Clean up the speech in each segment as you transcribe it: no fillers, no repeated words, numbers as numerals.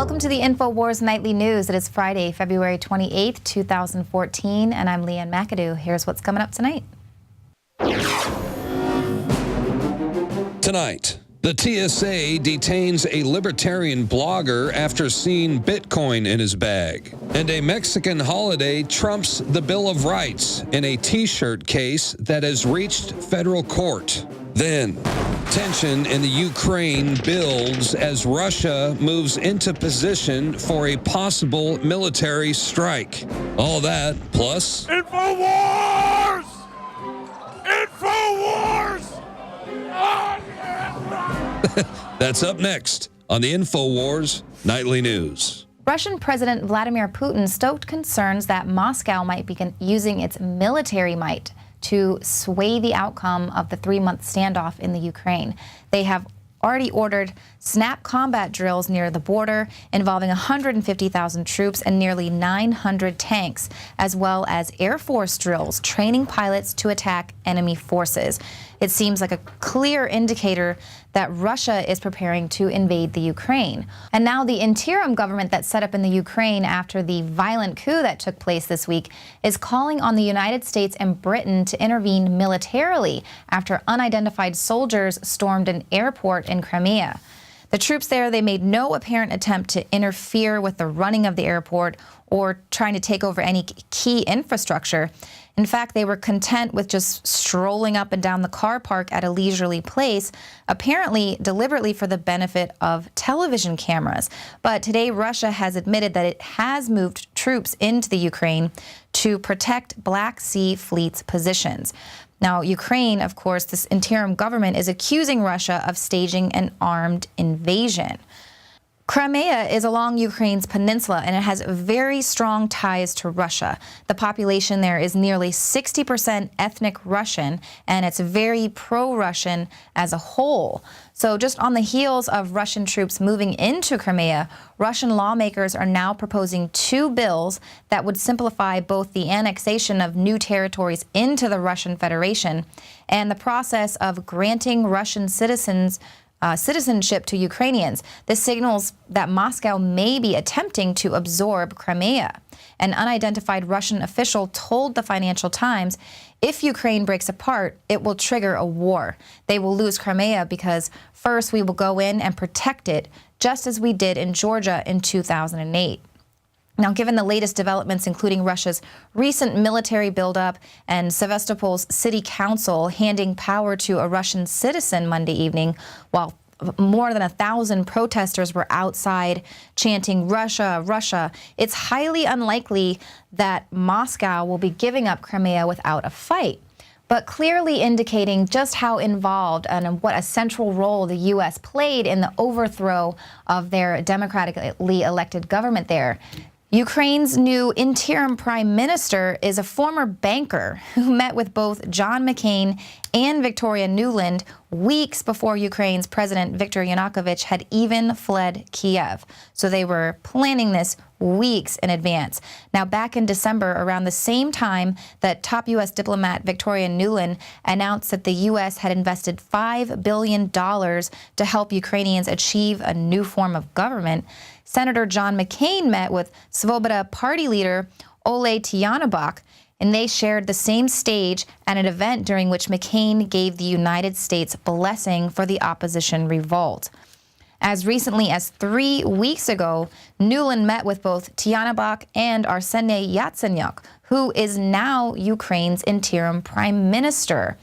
Welcome to the Infowars Nightly News. It is Friday, February 28th, 2014, and I'm Leanne McAdoo. Here's what's coming up tonight. Tonight, the TSA detains a Libertarian blogger after seeing Bitcoin in his bag. And a Mexican holiday trumps the Bill of Rights in a T-shirt case that has reached federal court. Then, tension in the Ukraine builds as Russia moves into position for a possible military strike. All that, plus... Infowars! Infowars! That's up next on the Infowars Nightly News. Russian President Vladimir Putin stoked concerns that Moscow might be using its military might to sway the outcome of the 3-month standoff in the Ukraine. They have already ordered snap combat drills near the border involving 150,000 troops and nearly 900 tanks, as well as Air Force drills training pilots to attack enemy forces. It seems like a clear indicator that Russia is preparing to invade the Ukraine. And now the interim government that's set up in the Ukraine after the violent coup that took place this week is calling on the United States and Britain to intervene militarily after unidentified soldiers stormed an airport in Crimea. The troops there, they made no apparent attempt to interfere with the running of the airport or trying to take over any key infrastructure. In fact, they were content with just strolling up and down the car park at a leisurely pace, apparently deliberately for the benefit of television cameras. But today, Russia has admitted that it has moved troops into the Ukraine to protect Black Sea Fleet's positions. Now, Ukraine, of course, this interim government is accusing Russia of staging an armed invasion. Crimea is along Ukraine's peninsula, and it has very strong ties to Russia. The population there is nearly 60% ethnic Russian, and it's very pro-Russian as a whole. So just on the heels of Russian troops moving into Crimea, Russian lawmakers are now proposing 2 bills that would simplify both the annexation of new territories into the Russian Federation and the process of granting Russian citizenship to Ukrainians. This signals that Moscow may be attempting to absorb Crimea. An unidentified Russian official told the Financial Times, if Ukraine breaks apart, it will trigger a war. They will lose Crimea because first we will go in and protect it, just as we did in Georgia in 2008. Now, given the latest developments, including Russia's recent military buildup and Sevastopol's city council handing power to a Russian citizen Monday evening, while more than 1,000 protesters were outside chanting, "Russia, Russia," it's highly unlikely that Moscow will be giving up Crimea without a fight, but clearly indicating just how involved and what a central role the U.S. played in the overthrow of their democratically elected government there. Ukraine's new interim prime minister is a former banker who met with both John McCain and Victoria Nuland weeks before Ukraine's President Viktor Yanukovych had even fled Kyiv. So they were planning this weeks in advance. Now, back in December, around the same time that top U.S. diplomat Victoria Nuland announced that the U.S. had invested $5 billion to help Ukrainians achieve a new form of government, Senator John McCain met with Svoboda party leader Ole Tyanibok, and they shared the same stage at an event during which McCain gave the United States blessing for the opposition revolt. As recently as 3 weeks ago, Nuland met with both Tyanibok and Arseniy Yatsenyuk, who is now Ukraine's interim prime minister.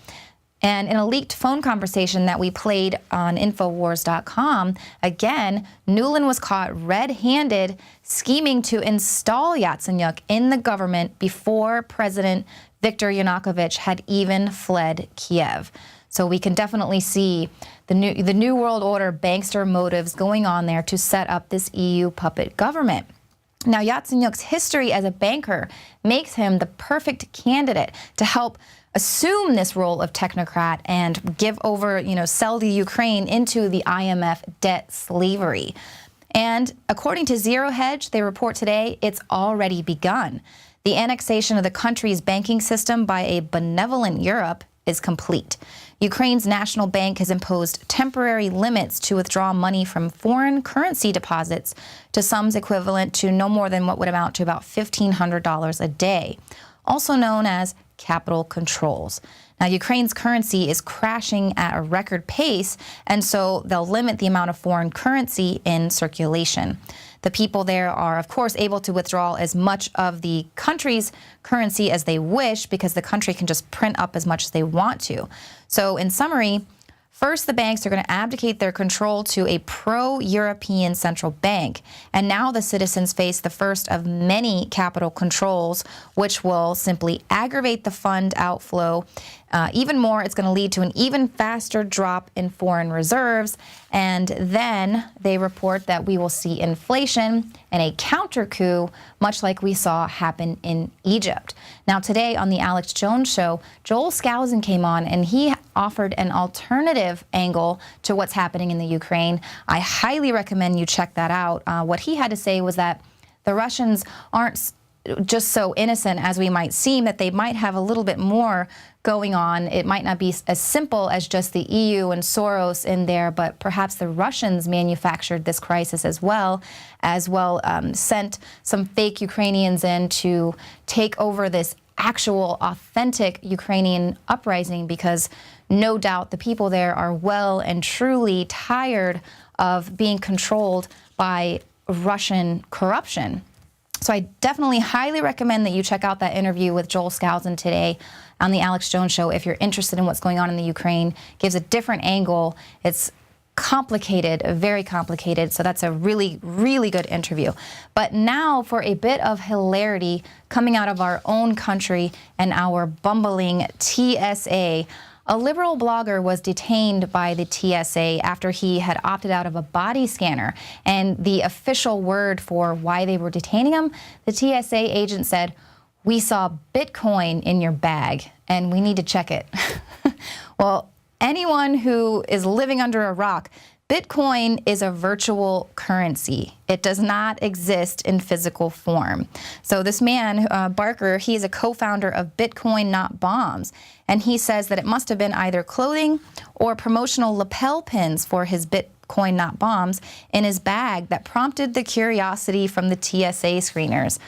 And in a leaked phone conversation that we played on Infowars.com, again, Nuland was caught red-handed scheming to install Yatsenyuk in the government before President Viktor Yanukovych had even fled Kyiv. So we can definitely see the New World Order bankster motives going on there to set up this EU puppet government. Now, Yatsenyuk's history as a banker makes him the perfect candidate to help assume this role of technocrat and give over, sell the Ukraine into the IMF debt slavery. And according to Zero Hedge, they report today it's already begun. The annexation of the country's banking system by a benevolent Europe is complete. Ukraine's national bank has imposed temporary limits to withdraw money from foreign currency deposits to sums equivalent to no more than what would amount to about $1,500 a day, also known as capital controls. Now, Ukraine's currency is crashing at a record pace, and so they'll limit the amount of foreign currency in circulation. The people there are, of course, able to withdraw as much of the country's currency as they wish because the country can just print up as much as they want to. So in summary, first, the banks are going to abdicate their control to a pro-European central bank. And now the citizens face the first of many capital controls, which will simply aggravate the fund outflow. Even more, it's going to lead to an even faster drop in foreign reserves. And then they report that we will see inflation and a counter coup, much like we saw happen in Egypt. Now, today on the Alex Jones Show, Joel Skousen came on and he offered an alternative angle to what's happening in the Ukraine. I highly recommend you check that out. What he had to say was that the Russians aren't just so innocent as we might seem, that they might have a little bit more going on. It might not be as simple as just the EU and Soros in there, but perhaps the Russians manufactured this crisis as well, sent some fake Ukrainians in to take over this actual authentic Ukrainian uprising, because no doubt the people there are well and truly tired of being controlled by Russian corruption. So I definitely highly recommend that you check out that interview with Joel Skousen today on the Alex Jones Show if you're interested in what's going on in the Ukraine. Gives a different angle. It's complicated, very complicated. So that's a really, really good interview. But now for a bit of hilarity coming out of our own country and our bumbling TSA. A liberal blogger was detained by the TSA after he had opted out of a body scanner. And the official word for why they were detaining him, the TSA agent said, "We saw Bitcoin in your bag and we need to check it." Well, anyone who is living under a rock, Bitcoin is a virtual currency. It does not exist in physical form. So this man, Barker, he is a co-founder of Bitcoin Not Bombs, and he says that it must have been either clothing or promotional lapel pins for his Bitcoin Not Bombs in his bag that prompted the curiosity from the TSA screeners.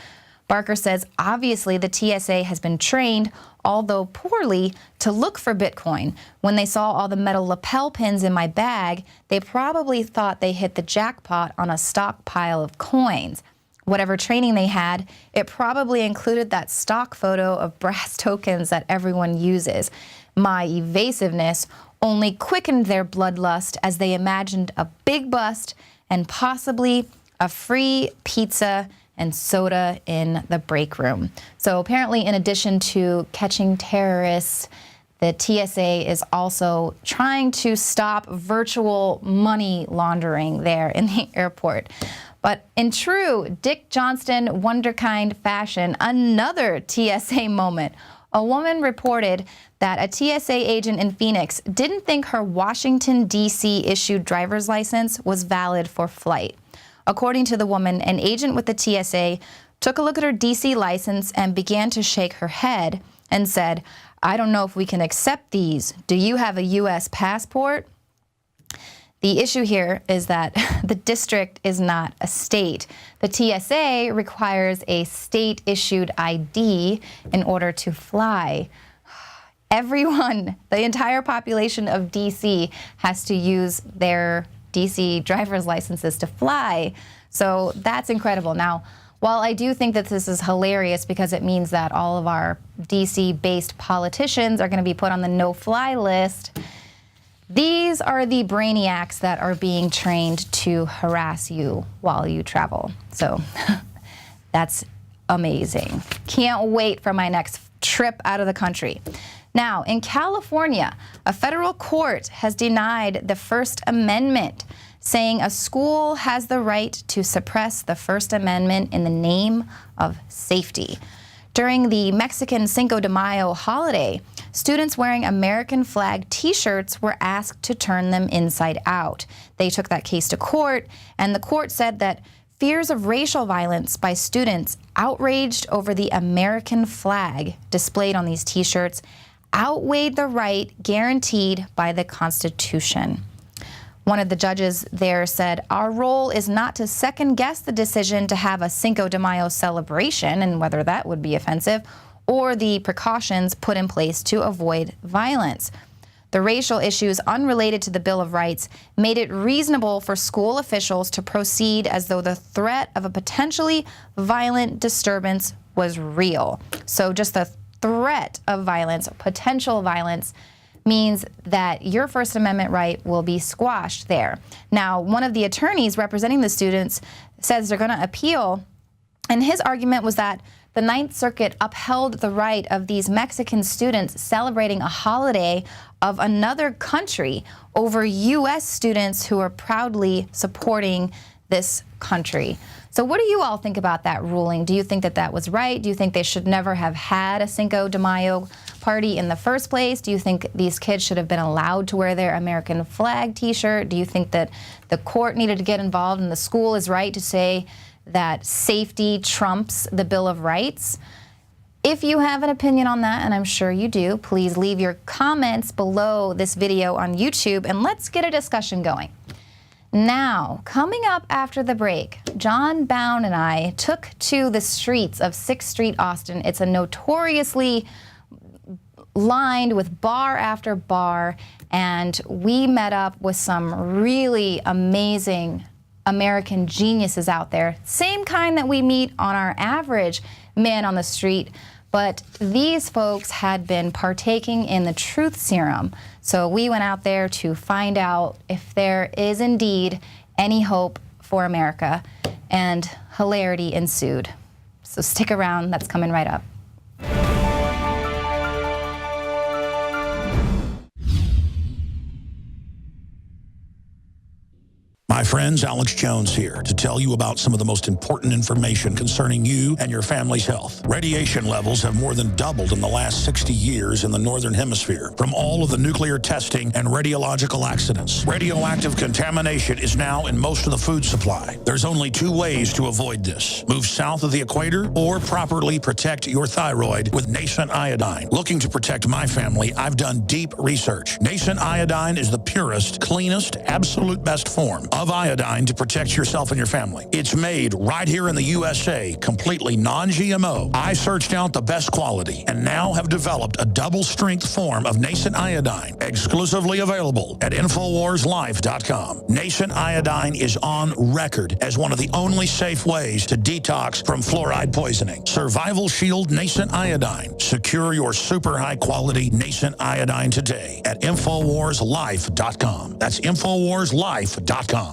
Barker says, obviously the TSA has been trained, although poorly, to look for Bitcoin. When they saw all the metal lapel pins in my bag, they probably thought they hit the jackpot on a stockpile of coins. Whatever training they had, it probably included that stock photo of brass tokens that everyone uses. My evasiveness only quickened their bloodlust as they imagined a big bust and possibly a free pizza and soda in the break room. So apparently, in addition to catching terrorists, the TSA is also trying to stop virtual money laundering there in the airport. But in true Dick Johnston wonderkind fashion, another TSA moment. A woman reported that a TSA agent in Phoenix didn't think her Washington, D.C. issued driver's license was valid for flight. According to the woman, an agent with the TSA took a look at her D.C. license and began to shake her head and said, "I don't know if we can accept these. Do you have a U.S. passport?" The issue here is that the district is not a state. The TSA requires a state-issued ID in order to fly. Everyone, the entire population of D.C. has to use their D.C. driver's licenses to fly. So that's incredible. Now, while I do think that this is hilarious because it means that all of our D.C.-based politicians are going to be put on the no-fly list, these are the brainiacs that are being trained to harass you while you travel. So that's amazing. Can't wait for my next trip out of the country. Now, in California, a federal court has denied the First Amendment, saying a school has the right to suppress the First Amendment in the name of safety. During the Mexican Cinco de Mayo holiday, students wearing American flag T-shirts were asked to turn them inside out. They took that case to court, and the court said that fears of racial violence by students outraged over the American flag displayed on these T-shirts outweighed the right guaranteed by the Constitution. One of the judges there said, "Our role is not to second-guess the decision to have a Cinco de Mayo celebration and whether that would be offensive, or the precautions put in place to avoid violence. The racial issues unrelated to the Bill of Rights made it reasonable for school officials to proceed as though the threat of a potentially violent disturbance was real." So just the threat of violence, potential violence, means that your First Amendment right will be squashed there. Now, one of the attorneys representing the students says they're going to appeal, and his argument was that the Ninth Circuit upheld the right of these Mexican students celebrating a holiday of another country over U.S. students who are proudly supporting this country. So what do you all think about that ruling? Do you think that that was right? Do you think they should never have had a Cinco de Mayo party in the first place? Do you think these kids should have been allowed to wear their American flag t-shirt? Do you think that the court needed to get involved and the school is right to say that safety trumps the Bill of Rights? If you have an opinion on that, and I'm sure you do, please leave your comments below this video on YouTube and let's get a discussion going. Now, coming up after the break, John Bound and I took to the streets of 6th Street, Austin. It's a notoriously lined with bar after bar, and we met up with some really amazing American geniuses out there. Same kind that we meet on our average man on the street, but these folks had been partaking in the truth serum. So we went out there to find out if there is indeed any hope for America, and hilarity ensued. So stick around, that's coming right up. My friends, Alex Jones here to tell you about some of the most important information concerning you and your family's health. Radiation levels have more than doubled in the last 60 years in the Northern Hemisphere from all of the nuclear testing and radiological accidents. Radioactive contamination is now in most of the food supply. There's only 2 ways to avoid this. Move south of the equator or properly protect your thyroid with nascent iodine. Looking to protect my family, I've done deep research. Nascent iodine is the purest, cleanest, absolute best form of iodine to protect yourself and your family. It's made right here in the USA, completely non-GMO. I searched out the best quality and now have developed a double-strength form of nascent iodine, exclusively available at InfoWarsLife.com. Nascent iodine is on record as one of the only safe ways to detox from fluoride poisoning. Survival Shield Nascent Iodine. Secure your super high-quality nascent iodine today at InfoWarsLife.com. That's InfoWarsLife.com.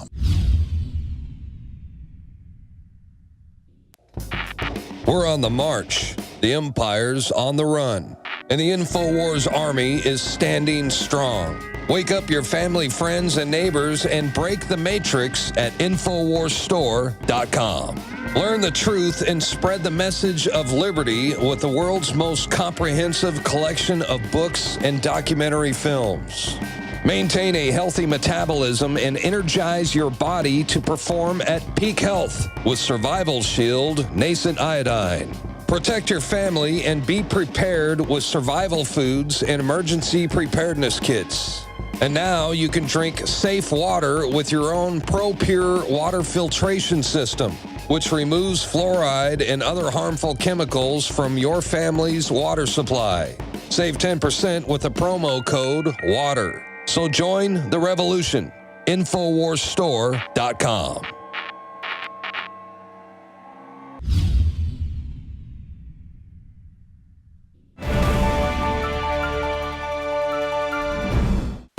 We're on the march. The Empire's on the run. And the Infowars army is standing strong. Wake up your family, friends, and neighbors and break the matrix at InfoWarsStore.com. Learn the truth and spread the message of liberty with the world's most comprehensive collection of books and documentary films. Maintain a healthy metabolism and energize your body to perform at peak health with Survival Shield Nascent Iodine. Protect your family and be prepared with survival foods and emergency preparedness kits. And now you can drink safe water with your own ProPure water filtration system, which removes fluoride and other harmful chemicals from your family's water supply. Save 10% with the promo code WATER. So join the revolution. InfoWarsStore.com.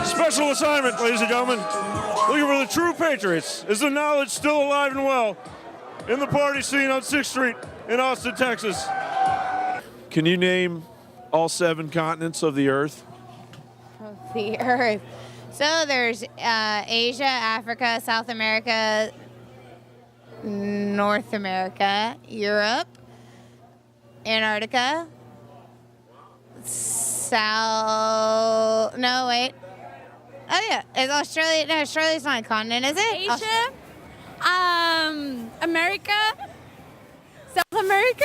Special assignment, ladies and gentlemen. Looking for the true patriots. Is the knowledge still alive and well in the party scene on 6th Street in Austin, Texas? Can you name all 7 continents of the earth? Of the earth. So there's Asia, Africa, South America, North America, Europe, Antarctica, no, wait. Oh, yeah. Is Australia? No, Australia's not a continent, is it? Asia, America, South America,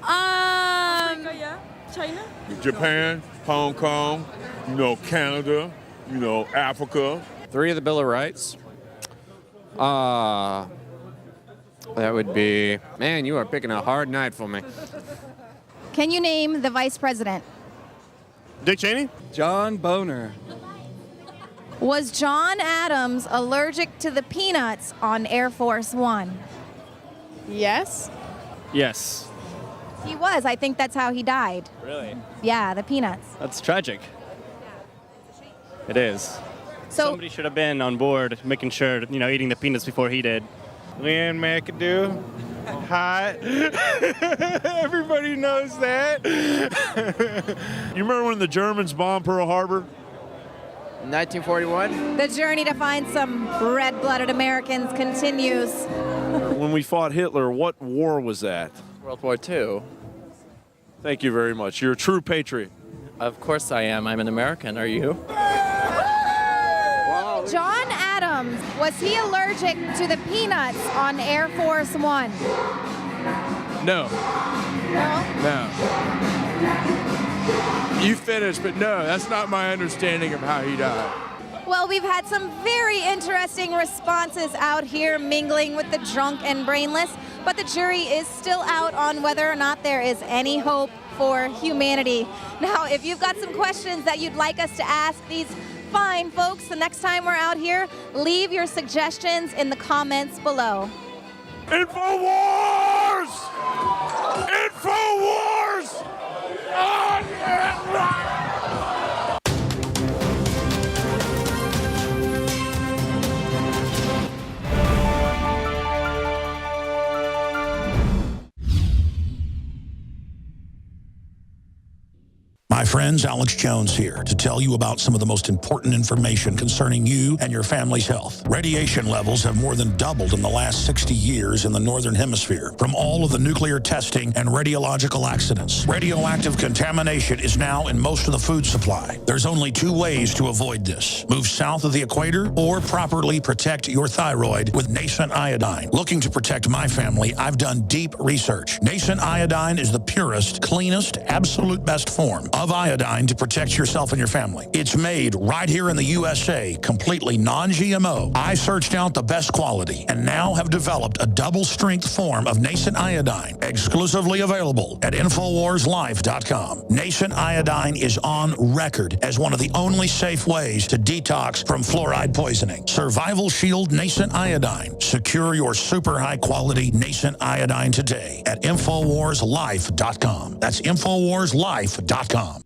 Africa, yeah. China? Japan, Hong Kong, Canada, Africa. 3 of the Bill of Rights. That would be, man, you are picking a hard night for me. Can you name the vice president? Dick Cheney? John Boner. Was John Adams allergic to the peanuts on Air Force One? Yes. Yes. He was. I think that's how he died. Really? Yeah, the peanuts. That's tragic. It is. So Somebody should have been on board making sure, eating the peanuts before he did. Leanne McAdoo. Hot. Everybody knows that. You remember when the Germans bombed Pearl Harbor? 1941. the journey to find some red-blooded Americans continues. When we fought Hitler, what war was that? World War II. Thank you very much. You're a true patriot. Of course I am. I'm an American. Are you? John Adams, was he allergic to the peanuts on Air Force One? No. No? No. You finished, but no, that's not my understanding of how he died. Well, we've had some very interesting responses out here mingling with the drunk and brainless, but the jury is still out on whether or not there is any hope for humanity. Now, if you've got some questions that you'd like us to ask these fine folks the next time we're out here, leave your suggestions in the comments below. Infowars! Infowars! My friends, Alex Jones here to tell you about some of the most important information concerning you and your family's health. Radiation levels have more than doubled in the last 60 years in the Northern Hemisphere from all of the nuclear testing and radiological accidents. Radioactive contamination is now in most of the food supply. There's only 2 ways to avoid this. Move south of the equator or properly protect your thyroid with nascent iodine. Looking to protect my family, I've done deep research. Nascent iodine is the purest, cleanest, absolute best form of iodine to protect yourself and your family. It's made right here in the USA, completely non-GMO. I searched out the best quality and now have developed a double-strength form of nascent iodine, exclusively available at InfoWarsLife.com. Nascent iodine is on record as one of the only safe ways to detox from fluoride poisoning. Survival Shield Nascent Iodine. Secure your super high-quality nascent iodine today at InfoWarsLife.com. That's InfoWarsLife.com.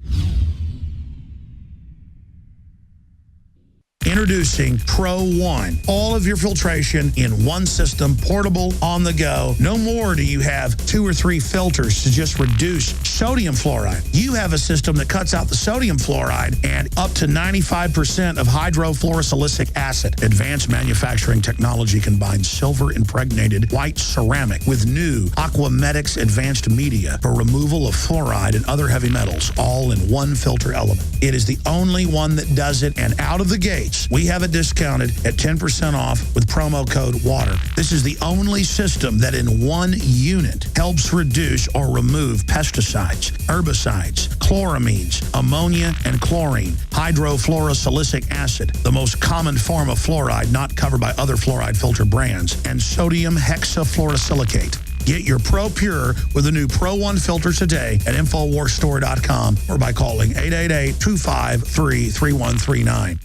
Introducing Pro One. All of your filtration in one system, portable, on the go. No more do you have 2 or 3 filters to just reduce sodium fluoride. You have a system that cuts out the sodium fluoride and up to 95% of hydrofluorosilicic acid. Advanced manufacturing technology combines silver-impregnated white ceramic with new Aquamedics advanced media for removal of fluoride and other heavy metals, all in one filter element. It is the only one that does it, and out of the gates, we have it discounted at 10% off with promo code WATER. This is the only system that in one unit helps reduce or remove pesticides, herbicides, chloramines, ammonia, and chlorine, hydrofluorosilicic acid, the most common form of fluoride not covered by other fluoride filter brands, and sodium hexafluorosilicate. Get your Pro Pure with the new Pro One filter today at InfoWarsStore.com or by calling 888-253-3139.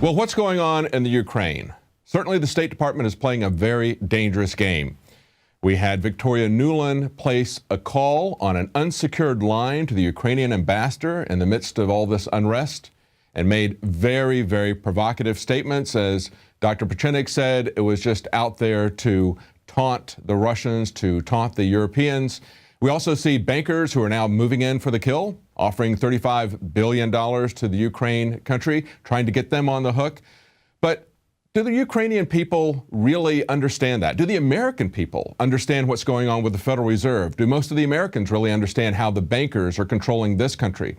Well, what's going on in the Ukraine? Certainly the State Department is playing a very dangerous game. We had Victoria Nuland place a call on an unsecured line to the Ukrainian ambassador in the midst of all this unrest and made very, very provocative statements. As Dr. Pachinik said, it was just out there to taunt the Russians, to taunt the Europeans. We also see bankers who are now moving in for the kill, offering $35 billion to the Ukraine country, trying to get them on the hook. But do the Ukrainian people really understand that? Do the American people understand what's going on with the Federal Reserve? Do most of the Americans really understand how the bankers are controlling this country?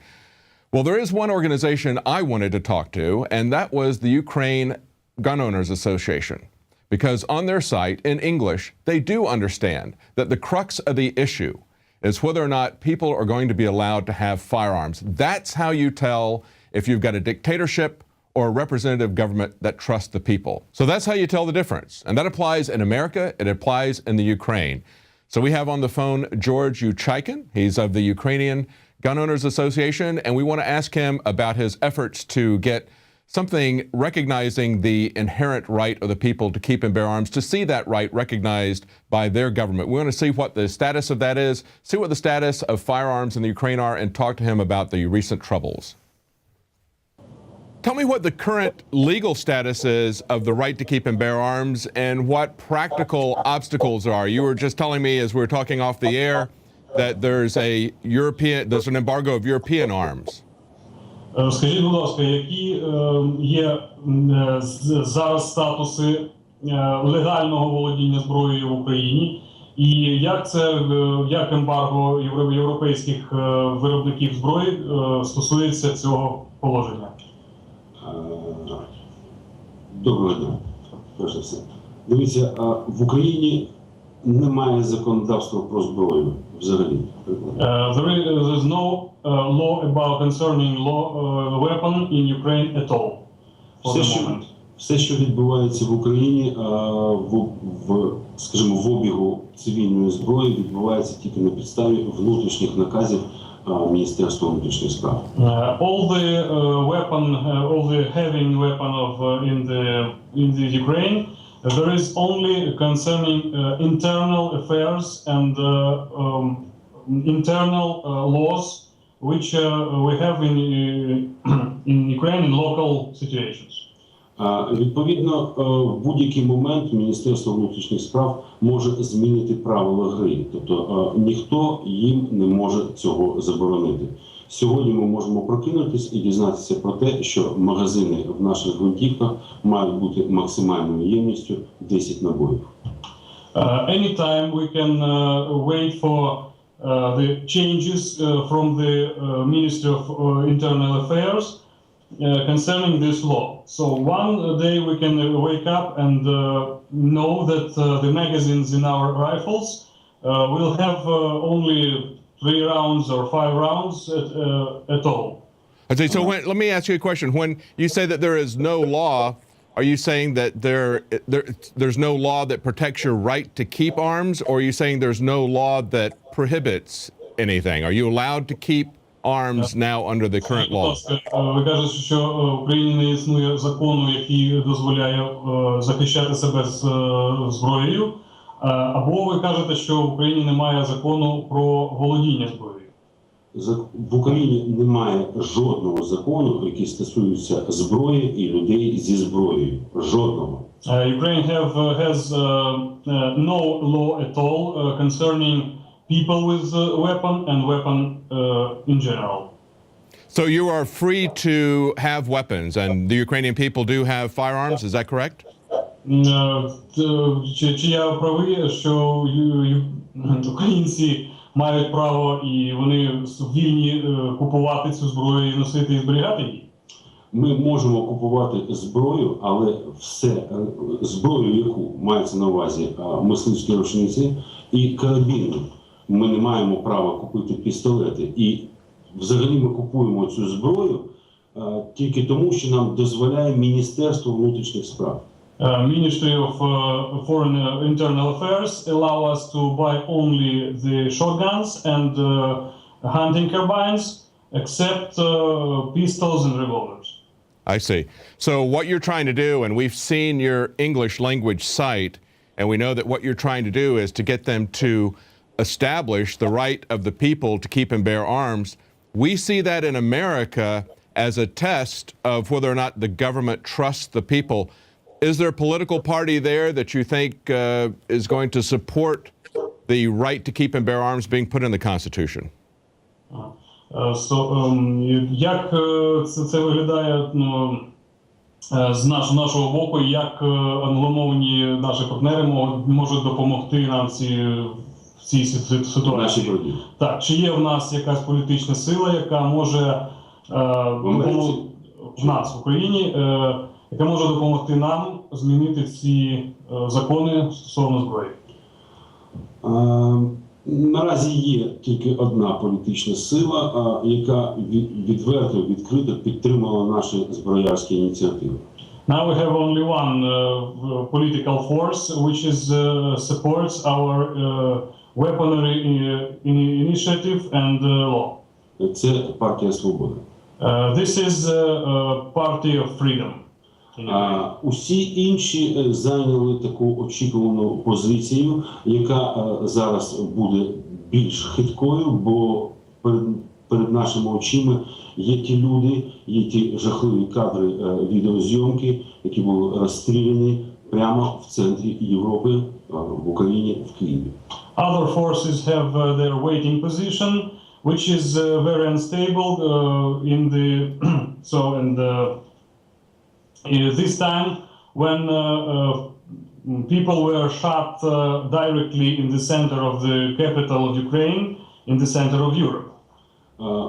Well, there is one organization I wanted to talk to, and that was the Ukraine Gun Owners Association. because on their site, in English, they do understand that the crux of the issue is whether or not people are going to be allowed to have firearms. That's how you tell if you've got a dictatorship or a representative government that trusts the people. So that's how you tell the difference. And that applies in America, it applies in the Ukraine. So we have on the phone George Uchaykin. He's of the Ukrainian Gun Owners Association, and we want to ask him about his efforts to get something recognizing the inherent right of the people to keep and bear arms, to see that right recognized by their government. We want to see what the status of that is, see what the status of firearms in the Ukraine are, and talk to him about the recent troubles. Tell me what the current legal status is of the right to keep and bear arms and what practical obstacles are. You were just telling me as we were talking off the air that there's an embargo of European arms. Скажіть, будь ласка, які є зараз статуси легального володіння зброєю в Україні, і як ембарго європейських виробників зброї стосується цього положення? Доброго дня, перш за все. Дивіться, в Україні немає законодавства про зброю взагалі. There is no law about concerning weapon in Ukraine at all. Все, що відбувається в Україні, скажімо, в обігу цивільної зброї, відбувається тільки на підставі внутрішніх наказів Міністерства внутрішніх справ. All the having weapon in the Ukraine, there is only concerning internal affairs and internal laws which we have in Ukraine in local situations. Відповідно, в будь-який момент Міністерство внутрішніх справ може змінити правила гри. Тобто ніхто їм не може цього заборонити. Сьогодні ми можемо прокинутись і дізнатися про те, що магазини в наших гвинтівках мають бути максимальною ємністю 10 набоїв. Anytime we can wait for the changes from the Ministry of Internal Affairs concerning this law. So one day we can wake up and know that the magazines in our rifles will have only 3 rounds or 5 rounds at all. Okay, so let me ask you a question. When you say that there is no law, are you saying that there's no law that protects your right to keep arms, or are you saying there's no law that prohibits anything? Are you allowed to keep arms now under the current law? Ви кажете, що в Україні не існує закону, який дозволяє захищати себе зброєю, або ви кажете, що в Україні немає закону про володіння зброєю? В Україні немає жодного закону, який стосується зброї і людей зі зброєю. Жодного. Ukraine has no law at all concerning people with weapon and weapon in general. So you are free to have weapons, and the Ukrainian people do have firearms, is that correct? Чи я правий, що українці мають право і вони вільні купувати цю зброю і носити і зберігати її? Ми можемо купувати зброю, але зброю, яку мається на увазі мисливські рушниці і карабіни. Ми не маємо права купити пістолети. І взагалі ми купуємо цю зброю тільки тому, що нам дозволяє Міністерство внутрішніх справ. Ministry of Foreign Internal Affairs allow us to buy only the shotguns and hunting carbines, except pistols and revolvers. I see. So what you're trying to do, and we've seen your English language site, and we know that what you're trying to do is to get them to establish the right of the people to keep and bear arms. We see that in America as a test of whether or not the government trusts the people. Is there a political party there that you think is going to support the right to keep and bear arms being put in the Constitution? Як це виглядає з нашого боку, як англомовні наші партнери можуть допомогти нам в цій ситуації? Так, чи є в нас якась політична сила, яка може в нас, в Україні, яка може допомогти нам змінити ці закони стосовно зброї. Наразі є тільки одна політична сила, яка відверто, відкрито підтримала наші зброярські ініціативи. Now we have only one political force which supports our weaponry initiative and law. Це партія Свобода. This is Party of Freedom. Усі інші зайняли таку очікувану позицію, яка зараз буде більш хиткою, бо перед нашими очима є ті люди, є ті жахливі кадри відеозйомки, які були розстріляні прямо в центрі Європи, в Україні, в Києві. Other forces have their waiting position, which is very unstable in the this time when people were shot directly in the center of the capital of Ukraine, in the center of Europe.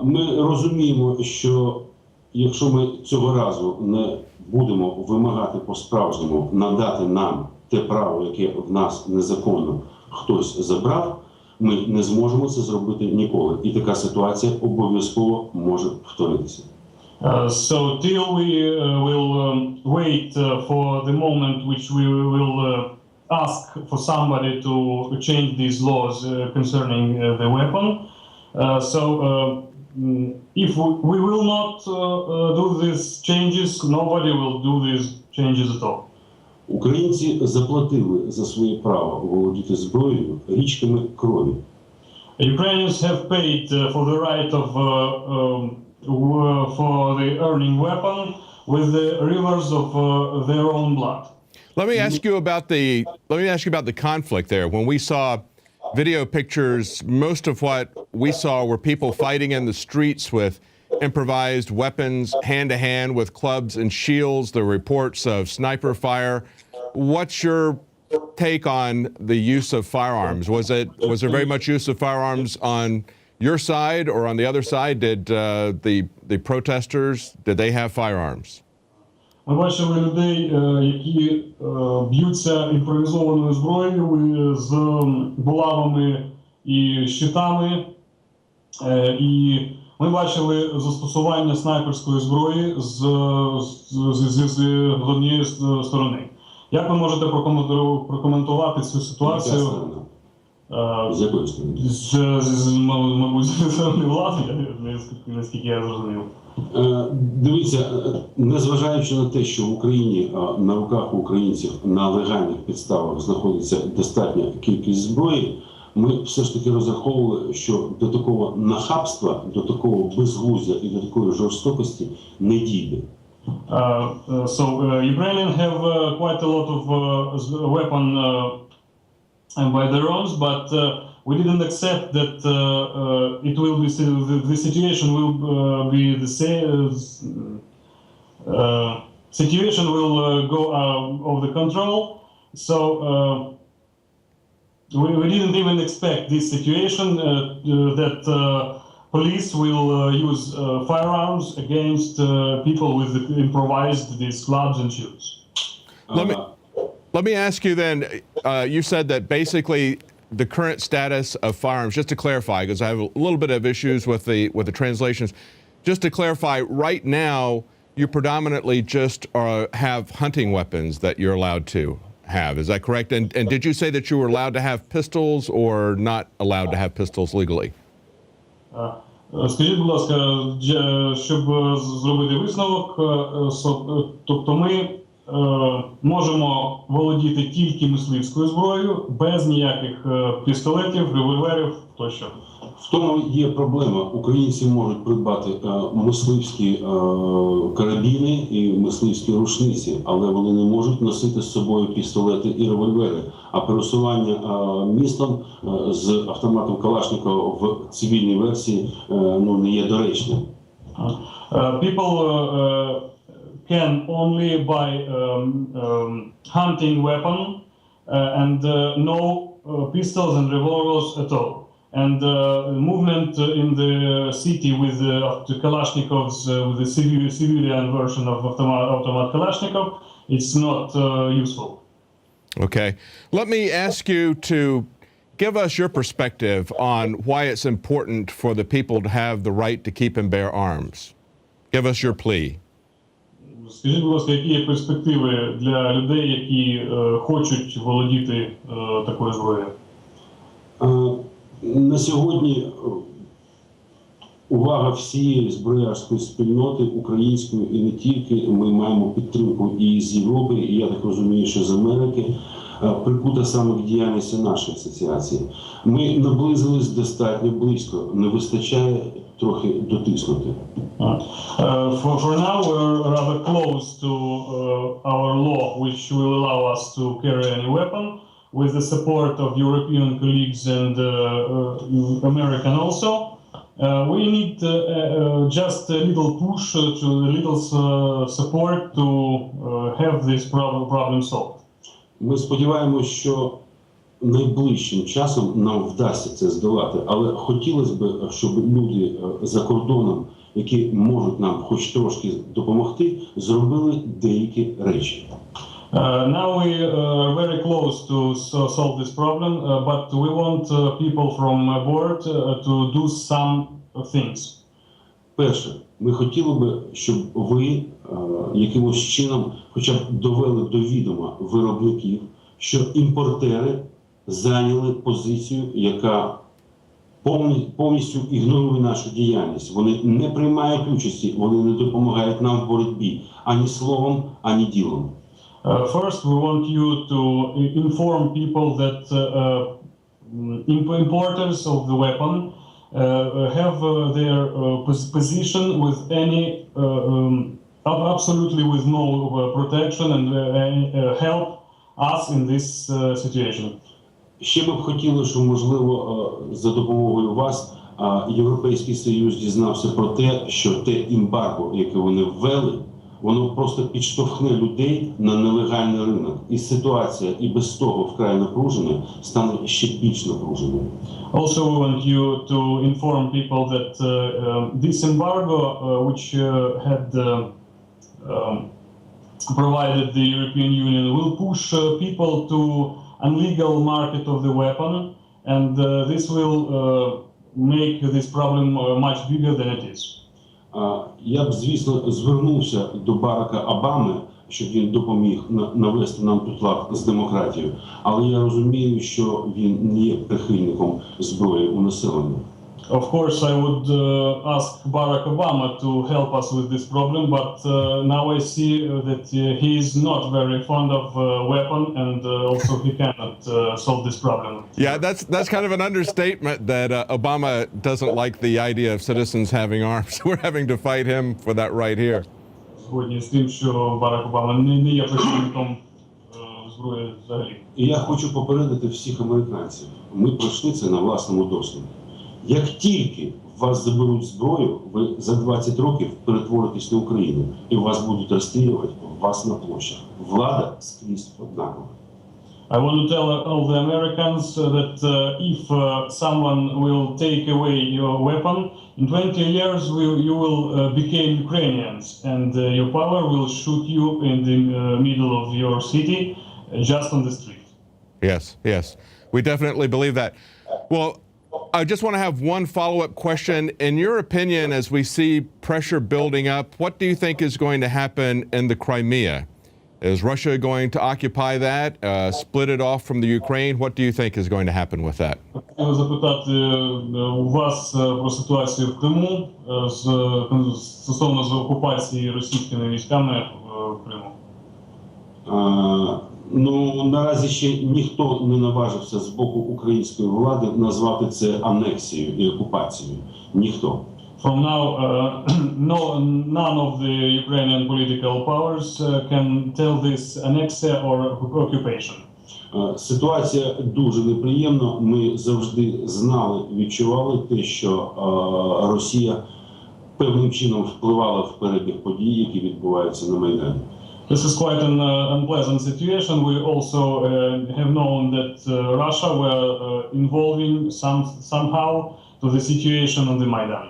Ми розуміємо, що якщо ми цього разу не будемо вимагати по-справжньому надати нам те право, яке в нас незаконно хтось забрав, ми не зможемо це зробити ніколи. І така ситуація обов'язково може повторитися. So till we will wait for the moment which we will ask for somebody to change these laws concerning the weapon. If we will not do these changes, nobody will do these changes at all. Українці заплатили за своє право володіти зброєю річками крові. Ukrainians have paid for the right of for the earning weapon with the rivers of their own blood. Let me ask you about the conflict there. When we saw video pictures, most of what we saw were people fighting in the streets with improvised weapons, hand to hand with clubs and shields. There were reports of sniper fire. What's your take on the use of firearms? Was there very much use of firearms on your side, or on the other side? Did the protesters, did they have firearms? Ми бачили людей, які б'ються імпровізованою зброєю з булавами і щитами, і ми бачили застосування снайперської зброї з однієї сторони. Як ви можете прокоментувати цю ситуацію? З якої сторони? Мабуть, з сторони влади, наскільки я зрозумів. Дивіться, незважаючи на те, що в Україні на руках українців на легальних підставах знаходиться достатня кількість зброї, ми все ж таки розраховували, що до такого нахабства, до такого безглуздя і до такої жорстокості не дійде. Ukrainians have quite a lot of weapons by their own, but we didn't accept that it will be the situation will be the same. Situation will go out of the control. So we didn't even expect this situation that police will use firearms against people with improvised these clubs and shields. Let me ask you then, you said that basically the current status of firearms, just to clarify, because I have a little bit of issues with the translations, just to clarify, right now you predominantly just have hunting weapons that you're allowed to have, is that correct? And did you say that you were allowed to have pistols or not allowed to have pistols legally? Скажіть, будь ласка, щоб зробити висновок, тобто ми можемо володіти тільки мисливською зброєю, без ніяких пістолетів, револьверів тощо. В тому є проблема. Українці можуть придбати мисливські карабіни і мисливські рушниці, але вони не можуть носити з собою пістолети і револьвери. А пересування містом з автоматом Калашникова в цивільній версії не є доречним. People can only buy hunting weapon and no pistols and revolvers at all. And movement in the city with the Kalashnikovs, with the civilian version of automat Kalashnikov, it's not useful. Okay. Let me ask you to give us your perspective on why it's important for the people to have the right to keep and bear arms. Give us your plea. Скажіть, будь ласка, які є перспективи для людей, які хочуть володіти такою зброєю? На сьогодні увага всієї зброярської спільноти, української і не тільки, ми маємо підтримку і з Європи, і я так розумію, що з Америки, прикута саме к діяльності нашої асоціації. Ми наблизились достатньо близько, не вистачає трохи дотиснути. For now, we're rather close to our law, which will allow us to carry any weapon, with the support of European colleagues and American also. We need just a little push, to a little support to have this problem solved. Ми сподіваємося, що найближчим часом нам вдасться це здолати, але хотілося б, щоб люди за кордоном, які можуть нам хоч трошки допомогти, зробили деякі речі. Now we are very close to solve this problem, but we want people from abroad to do some things. Перше, ми хотіли би, щоб ви якимось чином хоча б довели до відома виробників, що імпортери зайняли позицію, яка повністю ігнорує нашу діяльність. Вони не приймають участі, вони не допомагають нам в боротьбі ані словом, ані ділом. First, we want you to inform people that importers of the weapon have their position with any absolutely with no protection and help us in this situation. Ще ми б хотіли, щоб, можливо, за допомогою вас Європейський Союз дізнався про те, що те ембарго, яке вони ввели, воно просто підштовхне людей на нелегальний ринок. І ситуація і без того вкрай напружена стане ще більш напруженою. Also, we want you to inform people that this embargo, which had provided the European Union, will push people to unlegal market of the weapon, and this will make this problem much bigger than it is. Я б, звісно, звернувся до Барака Обами, щоб він допоміг навести нам тут лад з демократією, але я розумію, що він не є прихильником зброї у населення. Of course, I would ask Barack Obama to help us with this problem, but now I see that he is not very fond of weapon, and also he cannot solve this problem. Yeah, that's kind of an understatement that Obama doesn't like the idea of citizens having arms. We're having to fight him for that right here. Згодні з тим, що Барак Обама не є прихильником зброї взагалі. І я хочу попередити всіх американців. Ми пройшли це на власному досвіді. Як тільки вас заберуть зброю, ви за 20 років перетворитесь на Україну, і вас будуть розстрілювати вас на площах. Влада скрізь однакова. I want to tell all the Americans that if someone will take away your weapon, in 20 years you will become Ukrainians, and your power will shoot you in the middle of your city, just on the street. Yes, yes. We definitely believe that. Well, I just want to have one follow-up question. In your opinion, as we see pressure building up, what do you think is going to happen in the Crimea? Is Russia going to occupy that, split it off from the Ukraine? What do you think is going to happen with that? Хотів запитати у вас про ситуацію в Криму стосовно окупації російськими військами в Криму. Ну, наразі ще ніхто не наважився з боку української влади назвати це анексією і окупацією. Ніхто. From now, none of the Ukrainian political powers can tell this annexia or occupation. Ситуація дуже неприємна. Ми завжди знали, відчували те, що Росія певним чином впливала в перебіг подій, які відбуваються на Майдані. This is quite an unpleasant situation. We also have known that Russia were involving somehow to the situation on the Maidan.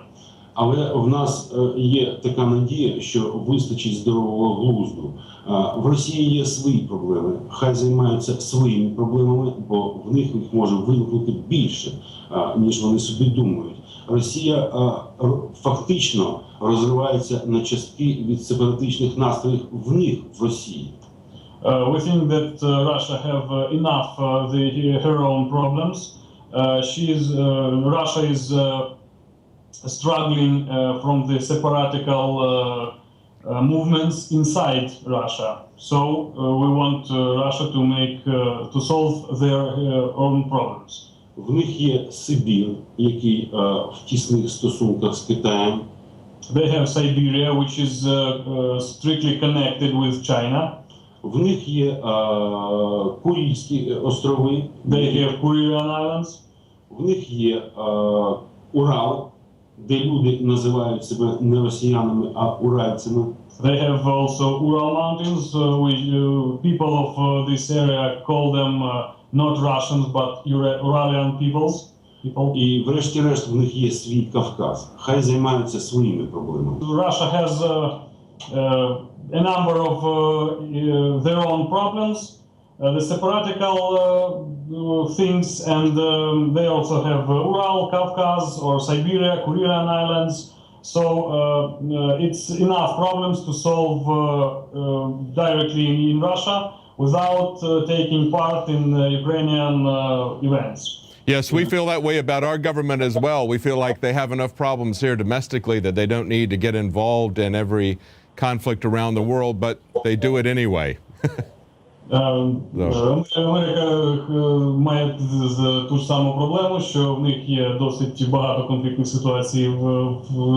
Але в нас є така надія, що вистачить здорового глузду. В Росії є свої проблеми. Хай займаються своїми проблемами, бо в них їх може виникнути більше, ніж вони собі думають. Росія фактично розривається на частки від сепаратичних настроїв в них, в Росії. We think that Russia have enough her own problems. Russia is struggling from the separatical movements inside Russia. So we want Russia to solve their own problems. В них є Сибір, який в тісних стосунках з Китаєм. They have Siberia, which is strictly connected with China. В них є Курильські острови. They have Kurian Islands. В них є Урал, де люди називають себе не росіянами, а уральцями. They have also Ural Mountains, which people of this area call them not Russians, but Uralian peoples. І врешті-решт в них є свій Кавказ. Хай займаються своїми проблемами. Russia has a number of their own problems, the separatical things, and they also have Ural, Kavkaz, or Siberia, Kurian Islands. So it's enough problems to solve directly in Russia without taking part in Ukrainian events. Yes, we feel that way about our government as well. We feel like they have enough problems here domestically that they don't need to get involved in every conflict around the world, but they do it anyway. Америка має ту ж саму проблему, що в них є досить багато конфліктних ситуацій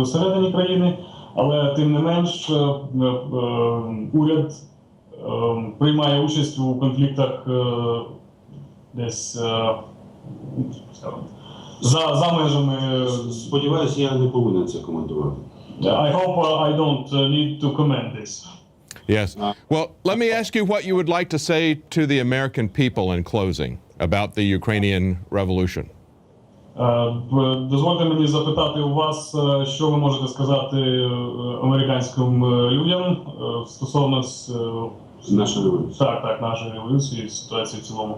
всередині країни, але тим не менш уряд приймає участь у конфліктах десь за межами. Сподіваюся, я не повинен це коментувати. I hope I don't need to comment this. Yes. Well, let me ask you what you would like to say to the American people in closing about the Ukrainian revolution. Дозвольте мені запитати у вас, що ви можете сказати американським людям стосовно нашої революції. Так, нашої революції, ситуації в цілому.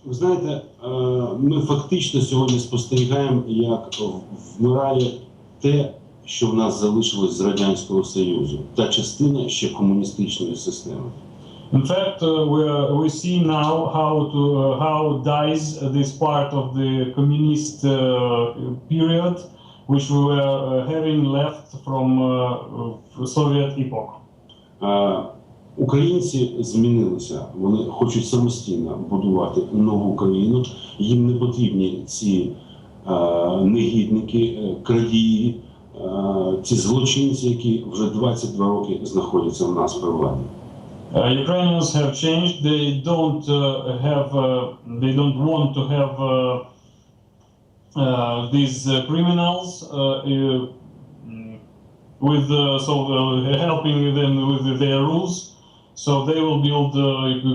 Ви знаєте, ми фактично сьогодні спостерігаємо, як вмирає те, що в нас залишилось з Радянського Союзу, та частина ще комуністичної системи. In fact, we see now how dies this part of the communist period, which we were having left from Soviet epoch. Українці змінилися, вони хочуть самостійно будувати нову країну, їм не потрібні ці негідники, крадії, ці злочинці, які вже 22 роки знаходяться в нас при владі. Ukrainians have changed. They don't want to have these criminals helping them with their rules. So they will build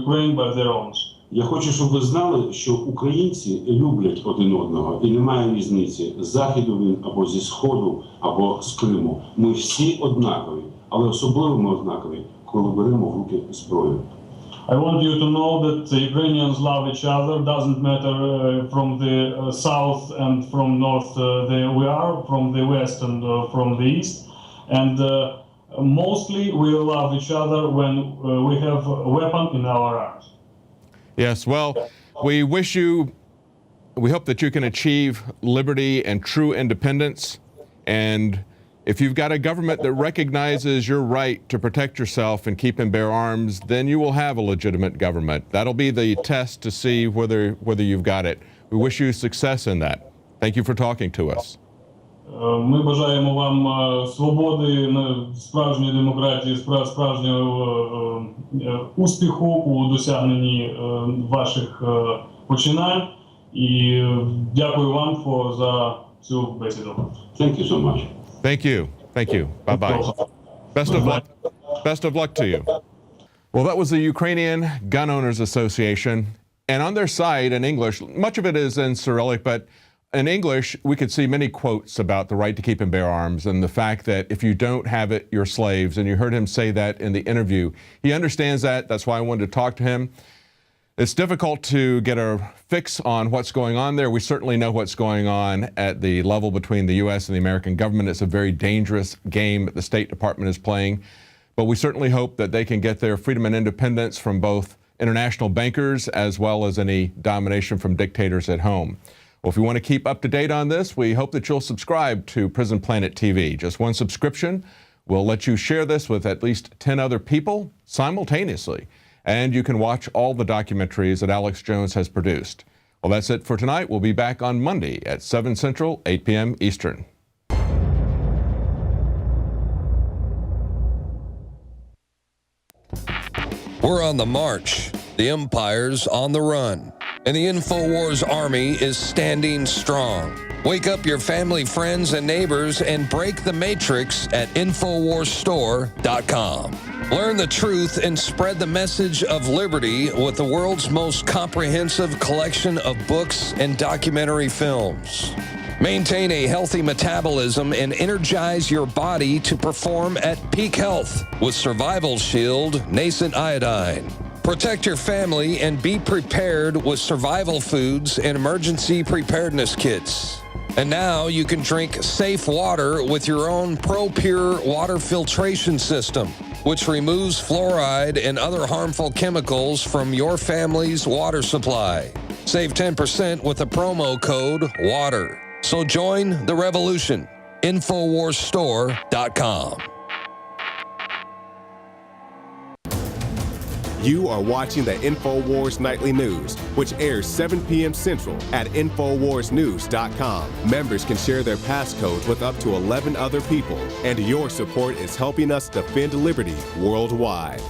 Ukraine by their own. Я хочу, щоб ви знали, що українці люблять один одного, і немає різниці, з Заходу він, або зі Сходу, або з Криму. Ми всі однакові, але особливо ми однакові, коли беремо в руки зброю. I want you to know that Ukrainians love each other. Doesn't matter from the south and from north we are, from the west and from the east. And mostly we love each other when we have a weapon in our arms. Yes, well, we hope that you can achieve liberty and true independence. And if you've got a government that recognizes your right to protect yourself and keep and bear arms, then you will have a legitimate government. That'll be the test to see whether you've got it. We wish you success in that. Thank you for talking to us. Ми бажаємо вам свободи, справжньої демократії, справжнього успіху у досягненні ваших починань. І дякую вам за цю бесіду. Thank you so much. Thank you. Thank you. Bye-bye. Best of luck. Best of luck to you. Well, that was the Ukrainian Gun Owners Association. And on their site in English, much of it is in Cyrillic, but in English, we could see many quotes about the right to keep and bear arms and the fact that if you don't have it, you're slaves. And you heard him say that in the interview. He understands that. That's why I wanted to talk to him. It's difficult to get a fix on what's going on there. We certainly know what's going on at the level between the U.S. and the American government. It's a very dangerous game that the State Department is playing. But we certainly hope that they can get their freedom and independence from both international bankers as well as any domination from dictators at home. Well, if you want to keep up to date on this, we hope that you'll subscribe to Prison Planet TV. Just one subscription will let you share this with at least 10 other people simultaneously. And you can watch all the documentaries that Alex Jones has produced. Well, that's it for tonight. We'll be back on Monday at 7 Central, 8 p.m. Eastern. We're on the march. The empire's on the run. And the Infowars army is standing strong. Wake up your family, friends, and neighbors and break the matrix at InfowarsStore.com. Learn the truth and spread the message of liberty with the world's most comprehensive collection of books and documentary films. Maintain a healthy metabolism and energize your body to perform at peak health with Survival Shield Nascent Iodine. Protect your family and be prepared with survival foods and emergency preparedness kits. And now you can drink safe water with your own ProPure water filtration system, which removes fluoride and other harmful chemicals from your family's water supply. Save 10% with the promo code WATER. So join the revolution. InfowarsStore.com. You are watching the Infowars Nightly News, which airs 7 p.m. Central at InfowarsNews.com. Members can share their passcodes with up to 11 other people, and your support is helping us defend liberty worldwide.